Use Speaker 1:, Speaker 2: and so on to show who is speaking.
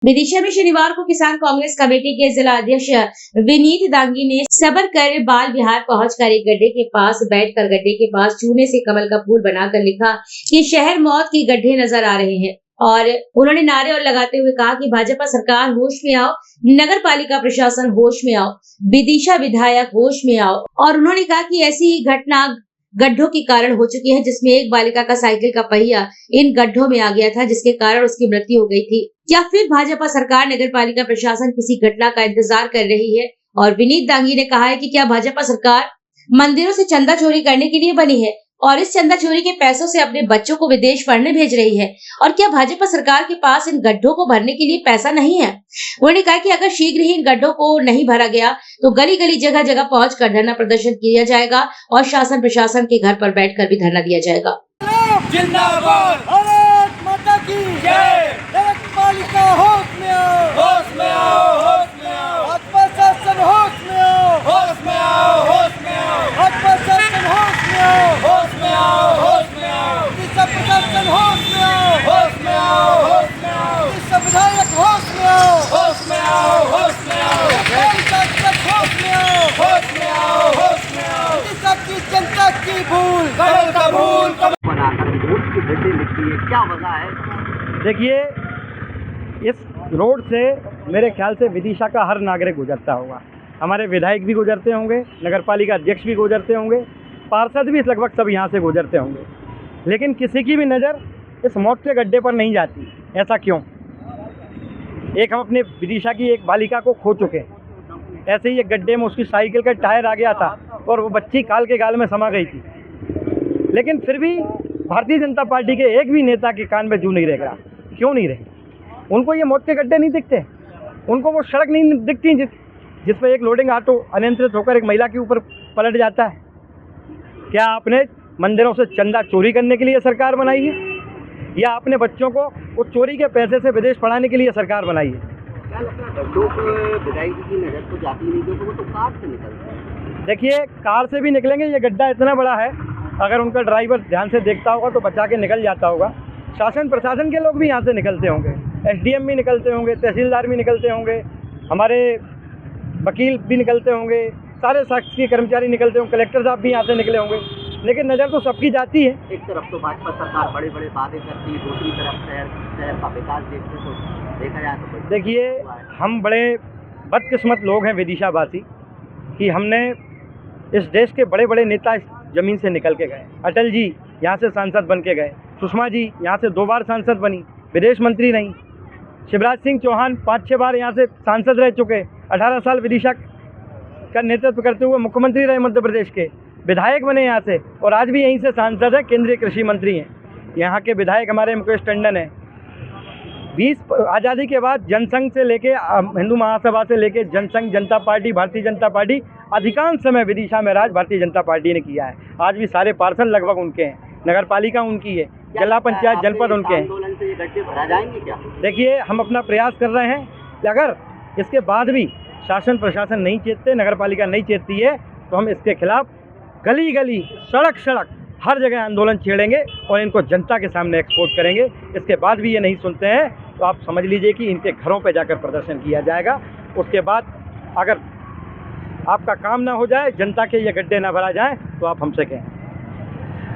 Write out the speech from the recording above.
Speaker 1: विदिशा में शनिवार को किसान कांग्रेस कमेटी के जिला अध्यक्ष विनीत दांगी ने सबर कर बाल विहार पहुंचकर एक गड्ढे के पास बैठकर गड्ढे के पास चूने से कमल का फूल बनाकर लिखा कि शहर मौत के गड्ढे नजर आ रहे हैं और उन्होंने नारे और लगाते हुए कहा कि भाजपा सरकार होश में आओ, नगर पालिका प्रशासन होश में आओ, विदिशा विधायक होश में आओ। और उन्होंने कहा कि ऐसी ही घटना गड्ढों के कारण हो चुकी है, जिसमें एक बालिका का साइकिल का पहिया इन गड्ढों में आ गया था, जिसके कारण उसकी मृत्यु हो गई थी। क्या फिर भाजपा सरकार, नगर पालिका प्रशासन किसी घटना का इंतजार कर रही है? और विनीत दांगी ने कहा है कि क्या भाजपा सरकार मंदिरों से चंदा चोरी करने के लिए बनी है और इस चंदा चोरी के पैसों से अपने बच्चों को विदेश पढ़ने भेज रही है? और क्या भाजपा सरकार के पास इन गड्ढों को भरने के लिए पैसा नहीं है? उन्होंने कहा कि अगर शीघ्र ही इन गड्ढों को नहीं भरा गया तो गली गली जगह जगह पहुंचकर धरना प्रदर्शन किया जाएगा और शासन प्रशासन के घर पर बैठकर भी धरना दिया जाएगा।
Speaker 2: जिंदाबाद भारत माता की जय। नगरपालिका होश में आओ, होश में आओ, होश में आओ। भाजपा शासन होश में आओ, होश में आओ, होश में आओ। भाजपा शासन होश में आओ, होश में आओ, होश में आओ। विदिशा प्रशासन होश में आओ, होश में आओ, होश में आओ। विदिशा विधायक होश में आओ, होश में आओ, होश में आओ। पालिका अध्यक्ष होश में आओ, होश में आओ, होश में आओ। विदिशा की जनता की भूल कमल का भूल
Speaker 3: बनाकर वोट की गड्ढे लिखती है, क्या वजह है?
Speaker 4: देखिए, इस रोड से मेरे ख्याल से विदिशा का हर नागरिक गुजरता होगा। हमारे विधायक भी गुजरते होंगे, नगर पालिका अध्यक्ष भी गुजरते होंगे, पार्षद भी लगभग सब यहाँ से गुजरते होंगे, लेकिन किसी की भी नज़र इस मौत के गड्ढे पर नहीं जाती। ऐसा क्यों? एक हम अपने विदिशा की एक बालिका को खो चुके हैं। ऐसे ही एक गड्ढे में उसकी साइकिल का टायर आ गया था और वो बच्ची काल के गाल में समा गई थी, लेकिन फिर भी भारतीय जनता पार्टी के एक भी नेता के कान में जू नहीं रह रहा। क्यों नहीं रहे? उनको ये मौत के गड्ढे नहीं दिखते, उनको वो सड़क नहीं दिखती जिस पर एक लोडिंग ऑटो अनियंत्रित होकर एक महिला के ऊपर पलट जाता है। क्या आपने मंदिरों से चंदा चोरी करने के लिए सरकार बनाई है, या अपने बच्चों को उस चोरी के पैसे से विदेश पढ़ाने के लिए सरकार बनाई है?
Speaker 3: क्या लगता है गड्ढों पर विधायक की नज़र तो जाती नहीं, क्योंकि वो तो कार से निकलते हैं।
Speaker 4: देखिए, कार से भी निकलेंगे, ये गड्ढा इतना बड़ा है, अगर उनका ड्राइवर ध्यान से देखता होगा तो बचा के निकल जाता होगा। शासन प्रशासन के लोग भी यहाँ से निकलते होंगे, एसडीएम भी निकलते होंगे, तहसीलदार भी निकलते होंगे, हमारे वकील भी निकलते होंगे, सारे शासकीय कर्मचारी निकलते होंगे, कलेक्टर साहब भी यहाँ से निकले होंगे, लेकिन नज़र तो सबकी जाती है।
Speaker 3: एक तरफ तो भाजपा सरकार बड़े बड़े वादे करती है, दूसरी तरफ शहर का विकास देखा जाए तो
Speaker 4: देखिए, हम बड़े बदकिस्मत लोग हैं विदिशावासी कि हमने इस देश के बड़े बड़े नेता इस ज़मीन से निकल के गए। अटल जी यहाँ से सांसद बन के गए, सुषमा जी यहाँ से 2 बार सांसद बनी, विदेश मंत्री रहीं, शिवराज सिंह चौहान 5-6 बार यहाँ से सांसद रह चुके, 18 साल विदिशा का नेतृत्व करते हुए मुख्यमंत्री रहे मध्य प्रदेश के, विधायक बने यहाँ से और आज भी यहीं से सांसद है, केंद्रीय कृषि मंत्री हैं। यहाँ के विधायक हमारे मुकेश टंडन हैं। 20 आज़ादी के बाद जनसंघ से लेके हिंदू महासभा से लेके जनसंघ, जनता पार्टी, भारतीय जनता पार्टी, अधिकांश समय विदिशा में राज भारतीय जनता पार्टी ने किया है। आज भी सारे पार्षद लगभग उनके हैं, नगर पालिका उनकी है, जिला पंचायत जनपद उनके हैं।
Speaker 3: आंदोलन से ये गड्ढे भरा जाएंगे क्या?
Speaker 4: देखिए, हम अपना प्रयास कर रहे हैं, अगर इसके बाद भी शासन प्रशासन नहीं चेतते, नगर पालिका नहीं चेतती है, तो हम इसके खिलाफ गली गली, सड़क सड़क, हर जगह आंदोलन छेड़ेंगे और इनको जनता के सामने एक्सपोर्ट करेंगे। इसके बाद भी ये नहीं सुनते हैं तो आप समझ लीजिए कि इनके घरों पे जाकर प्रदर्शन किया जाएगा। उसके बाद अगर आपका काम ना हो जाए, जनता के ये गड्ढे ना भरा जाए, तो आप हमसे कहें।